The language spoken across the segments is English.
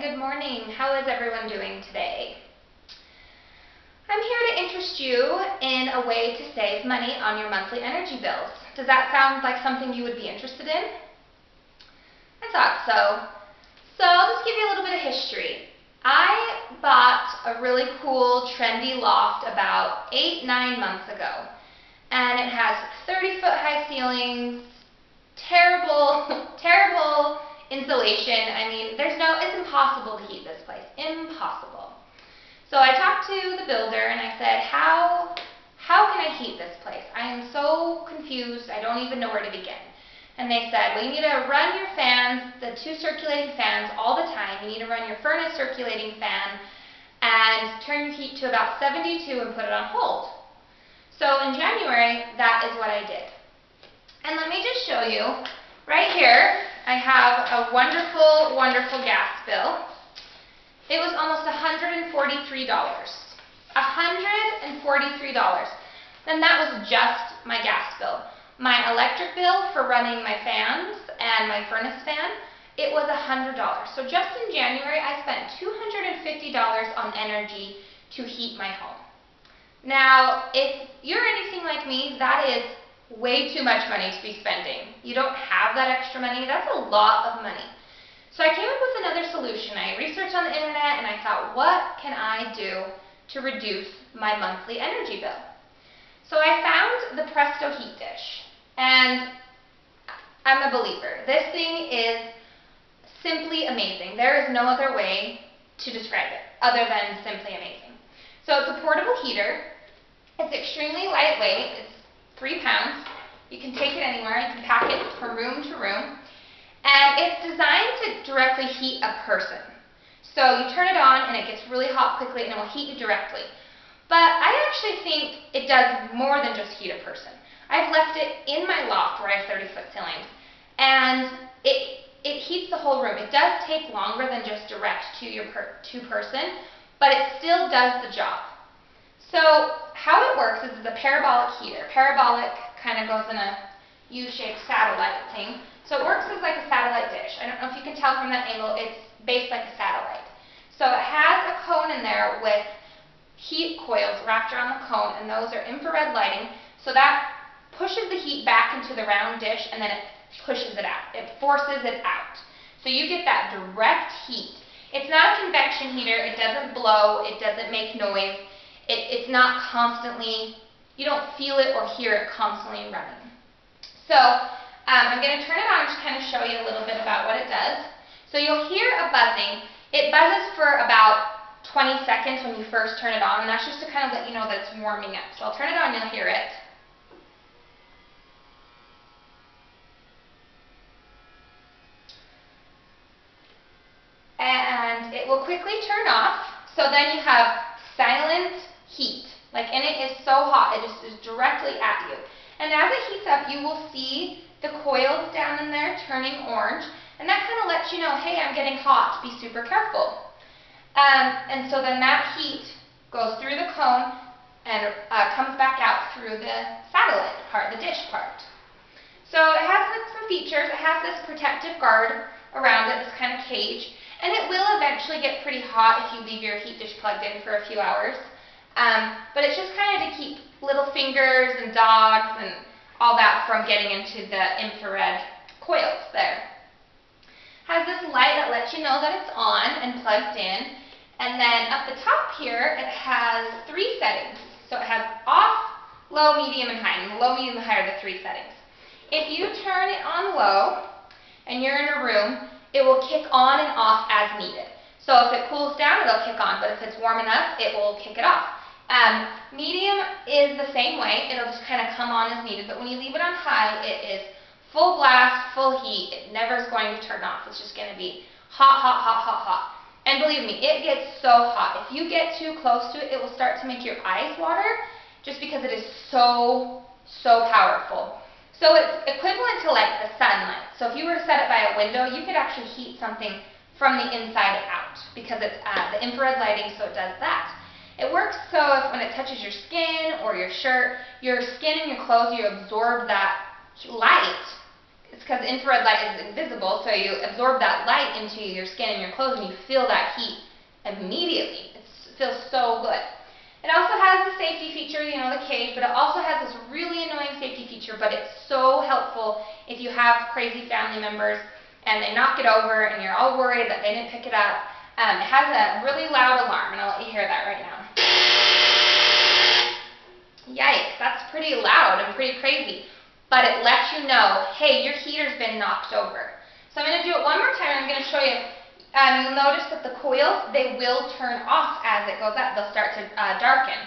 good morning. How is everyone doing today? I'm here to interest you in a way to save money on your monthly energy bills. Does that sound like something you would be interested in? I thought so. So I'll just give you a little bit of history. I bought a really cool, trendy loft about 8-9 months ago. And it has 30-foot high ceilings, terrible insulation. I mean, it's impossible to heat this place. Impossible. So I talked to the builder and I said, how can I heat this place? I am so confused, I don't even know where to begin. And they said, well, you need to run your fans, the 2 circulating fans, all the time. You need to run your furnace circulating fan and turn your heat to about 72 and put it on hold. So in January, that is what I did. And let me just show you, right here, I have a wonderful, wonderful gas bill. It was almost $143. $143. And that was just my gas bill. My electric bill for running my fans and my furnace fan, it was $100. So just in January, I spent $250 on energy to heat my home. Now, if you're anything like me, that is way too much money to be spending. You don't have that extra money. That's a lot of money. So I came up with another solution. I researched on the internet and I thought, what can I do to reduce my monthly energy bill? So I found the Presto heat dish, and I'm a believer. This thing is simply amazing. There is no other way to describe it other than simply amazing. So it's a portable heater. It's extremely lightweight. It's 3 pounds. You can take it anywhere. You can pack it from room to room. And it's designed to directly heat a person. So you turn it on and it gets really hot quickly and it will heat you directly. But I actually think it does more than just heat a person. I've left it in my loft where I have 30-foot ceilings, and it heats the whole room. It does take longer than just direct to person, but it still does the job. So how it works is it's a parabolic heater. Parabolic kind of goes in a U-shaped satellite thing. So it works as like a satellite dish. I don't know if you can tell from that angle, it's based like a satellite. So it has a cone in there with heat coils wrapped around the cone, and those are infrared lighting. So that pushes the heat back into the round dish, and then it pushes it out. It forces it out. So you get that direct heat. It's not a convection heater. It doesn't blow. It doesn't make noise. It's not constantly, you don't feel it or hear it constantly running. So I'm going to turn it on and just kind of show you a little bit about what it does. So you'll hear a buzzing. It buzzes for about 20 seconds when you first turn it on, and that's just to kind of let you know that it's warming up. So I'll turn it on and you'll hear it. And it will quickly turn off. So then you have silent heat. And it is so hot, it just is directly at you. And as it heats up, you will see the coils down in there turning orange, and that kind of lets you know, hey, I'm getting hot, be super careful. And so then that heat goes through the cone and comes back out through the satellite part, the dish part. So it has some features. It has this protective guard around it, this kind of cage, and it will eventually get pretty hot if you leave your heat dish plugged in for a few hours. But it's just kind of to keep little fingers and dogs and all that from getting into the infrared coils there. Has this light that lets you know that it's on and plugged in. And then up the top here, it has 3 settings. So it has off, low, medium, and high. And the low, medium, and high are the 3 settings. If you turn it on low and you're in a room, it will kick on and off as needed. So if it cools down, it'll kick on. But if it's warm enough, it will kick it off. Medium is the same way. It'll just kind of come on as needed. But when you leave it on high, it is full blast, full heat. It never is going to turn off. It's just going to be hot, hot, hot, hot, hot. And believe me, it gets so hot. If you get too close to it, it will start to make your eyes water just because it is so powerful. So it's equivalent to like the sunlight. So if you were to set it by a window, you could actually heat something from the inside out because it's the infrared lighting, so it does that. It works so if when it touches your skin or your shirt, your skin and your clothes, you absorb that light it's because infrared light is invisible, so you absorb that light into your skin and your clothes, and you feel that heat immediately. It feels so good. It also has the safety feature, you know, the cage, but it also has this really annoying safety feature, but it's so helpful if you have crazy family members and they knock it over and you're all worried that they didn't pick it up. It has a really loud alarm, and I'll let you hear that right now. Yikes, that's pretty loud and pretty crazy, but it lets you know, hey, your heater's been knocked over. So I'm going to do it one more time. I'm going to show you. You'll notice that the coils, they will turn off as it goes up. They'll start to darken.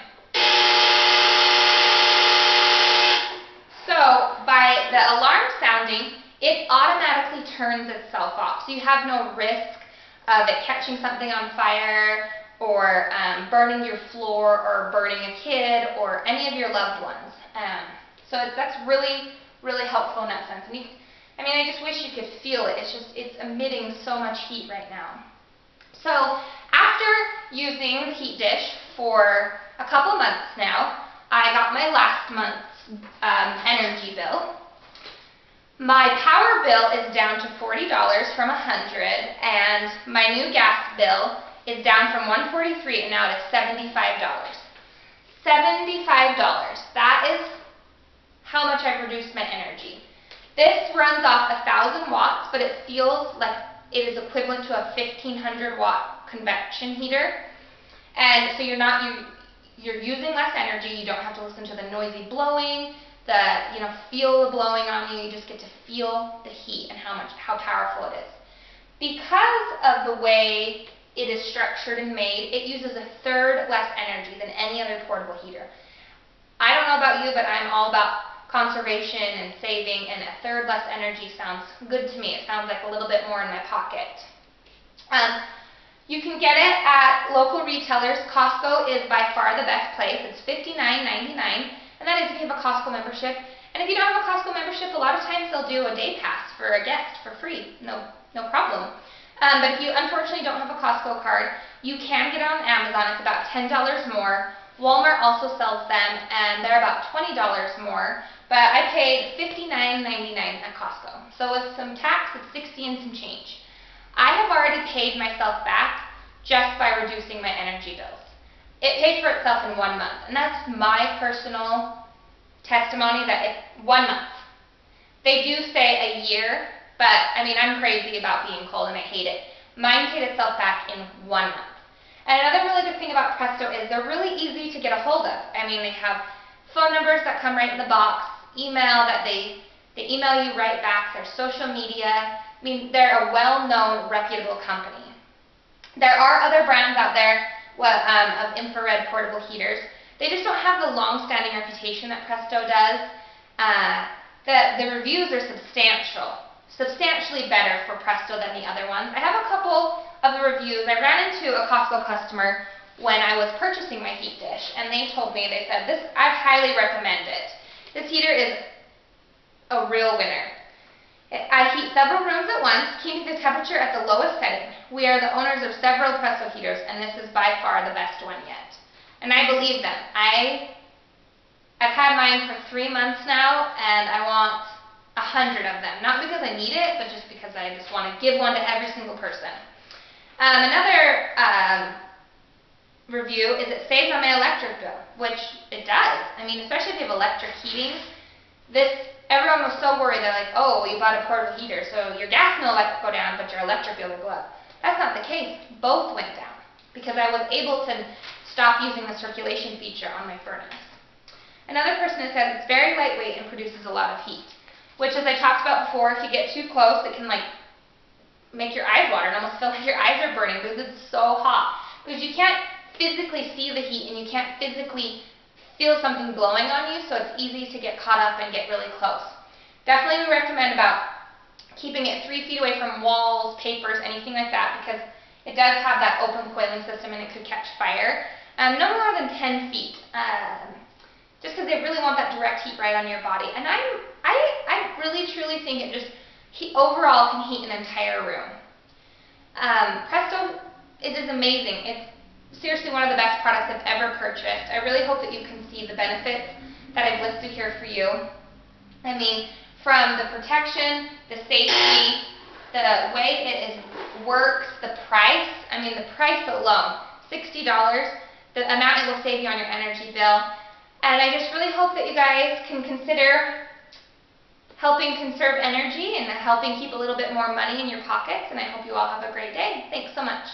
So by the alarm sounding, it automatically turns itself off. So you have no risk of it catching something on fire or burning your floor or burning a kid or any of your loved ones. So that's really, really helpful in that sense. And I just wish you could feel it. It's emitting so much heat right now. So after using the heat dish for a couple months now, I got my last month's energy bill. My power bill is down to $40 from $100, and my new gas bill is down from $143 and now to $75. $75. That is how much I've reduced my energy. This runs off 1,000 watts, but it feels like it is equivalent to a 1,500 watt convection heater. And so you're using less energy. You don't have to listen to the noisy blowing, feel the blowing on you. You just get to feel the heat and how powerful it is. Because of the way it is structured and made, it uses 1/3 less energy than any other portable heater. I don't know about you, but I'm all about conservation and saving, and 1/3 less energy sounds good to me. It sounds like a little bit more in my pocket. You can get it at local retailers. Costco is by far the best place. It's $59.99, and that is if you have a Costco membership. And if you don't have a Costco membership, a lot of times they'll do a day pass for a guest for free. No problem. But if you unfortunately don't have a Costco card, you can get it on Amazon. It's about $10 more. Walmart also sells them, and they're about $20 more. But I paid $59.99 at Costco. So with some tax, it's $60 and some change. I have already paid myself back just by reducing my energy bills. It paid for itself in 1 month, and that's my personal testimony that 1 month. They do say a year, but I'm crazy about being cold and I hate it. Mine paid itself back in 1 month. And another really good thing about Presto is they're really easy to get a hold of. They have phone numbers that come right in the box, email that they email you right back, their social media. They're a well-known, reputable company. There are other brands out there of infrared portable heaters. They just don't have the long-standing reputation that Presto does. The reviews are substantially better for Presto than the other ones. I have a couple of the reviews. I ran into a Costco customer when I was purchasing my heat dish, and they said, I highly recommend it. This heater is a real winner. I heat several rooms at once, keeping the temperature at the lowest setting. We are the owners of several Presto heaters, and this is by far the best one yet. And I believe them. I've had mine for 3 months now, and I want 100 of them. Not because I need it, but just because I just want to give one to every single person. Another review is it saves on my electric bill, which it does. Especially if you have electric heating. Everyone was so worried. They're like, oh, you bought a portable heater, so your gas bill will go down, but your electric bill will go up. That's not the case. Both went down because I was able to stop using the circulation feature on my furnace. Another person has said it's very lightweight and produces a lot of heat, which, as I talked about before, if you get too close, it can make your eyes water and almost feel like your eyes are burning because it's so hot. Because you can't physically see the heat and you can't physically feel something blowing on you, so it's easy to get caught up and get really close. Definitely we recommend about keeping it 3 feet away from walls, papers, anything like that, because it does have that open coiling system and it could catch fire. No more than 10 feet, just because they really want that direct heat right on your body. And I really truly think it just overall can heat an entire room. Presto, it is amazing. It's seriously one of the best products I've ever purchased. I really hope that you can see the benefits that I've listed here for you. from the protection, the safety, the way it works, the price. I mean, the price alone, $60, the amount it will save you on your energy bill. And I just really hope that you guys can consider helping conserve energy and helping keep a little bit more money in your pockets. And I hope you all have a great day. Thanks so much.